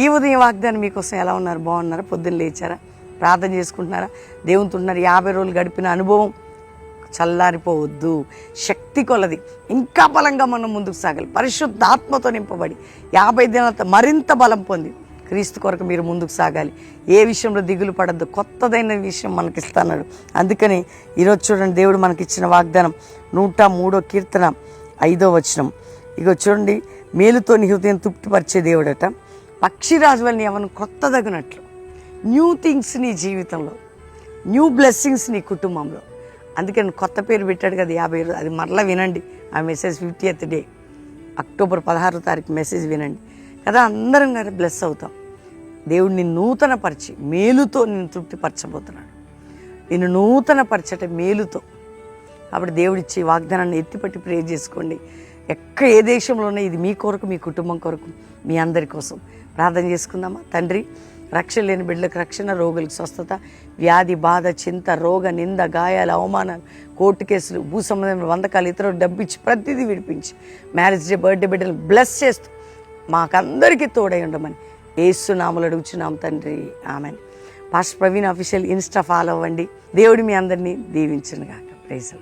ఈ ఉదయం వాగ్దానం మీకోసం ఎలా ఉన్నారు? బాగున్నారా? పొద్దున్న లేచారా? ప్రార్థన చేసుకుంటున్నారా? దేవునితో ఉన్నారు? 50 రోజులు గడిపిన అనుభవం చల్లారిపోవద్దు. శక్తి కొలది ఇంకా బలంగా మనం ముందుకు సాగాలి. పరిశుద్ధాత్మతో నింపబడి 50 దినాలతో మరింత బలం పొంది క్రీస్తు కొరకు మీరు ముందుకు సాగాలి. ఏ విషయంలో దిగులు పడద్దు. కొత్తదైన విషయం మనకిస్తున్నాడు. అందుకని ఈరోజు చూడండి, దేవుడు మనకిచ్చిన వాగ్దానం 103వ కీర్తన 5వ వచనం. ఇగో చూడండి, మేలుతో నీ హృదయం తృప్తిపరిచే దేవుడట. పక్షిరాజు వల్ల ఏమన్నా కొత్తదగినట్లు న్యూ థింగ్స్ నీ జీవితంలో, న్యూ బ్లెస్సింగ్స్ నీ కుటుంబంలో. అందుకని కొత్త పేరు పెట్టాడు కదా 50 రోజులు. అది మరలా వినండి. ఆ మెసేజ్ 50th డే అక్టోబర్ 16వ తారీఖు మెసేజ్ వినండి కదా. అందరం కదా బ్లెస్ అవుతాం. దేవుడిని నూతనపరిచి మేలుతో నిన్ను తృప్తిపరచబోతున్నాడు. నిన్ను నూతనపరచట మేలుతో. కాబట్టి దేవుడిచ్చి వాగ్దానాన్ని ఎత్తిపట్టి ప్రే చేసుకోండి. ఏ దేశంలోనే ఇది మీ కొరకు, మీ కుటుంబం కొరకు, మీ అందరి కోసం ప్రార్థన చేసుకుందామా? తండ్రి, రక్షణ లేని బిడ్డలకు రక్షణ, రోగులకు స్వస్థత, వ్యాధి బాధ, చింత, రోగ, నింద, గాయాలు, అవమానాలు, కోర్టు కేసులు, భూ సంబంధమైన వందకాలు, ఇతరులు డబ్బిచ్చి ప్రతిదీ విడిపించి మ్యారేజ్ డే, బర్త్డే బిడ్డలు బ్లెస్ చేస్తూ మాకందరికీ తోడై ఉండమని యేసు నామములో అడుగుచున్నాం తండ్రి, amen. Pastor Praveen official Insta follow అవ్వండి. దేవుడు మీ అందరినీ దీవించును గాక. ప్రైజ్.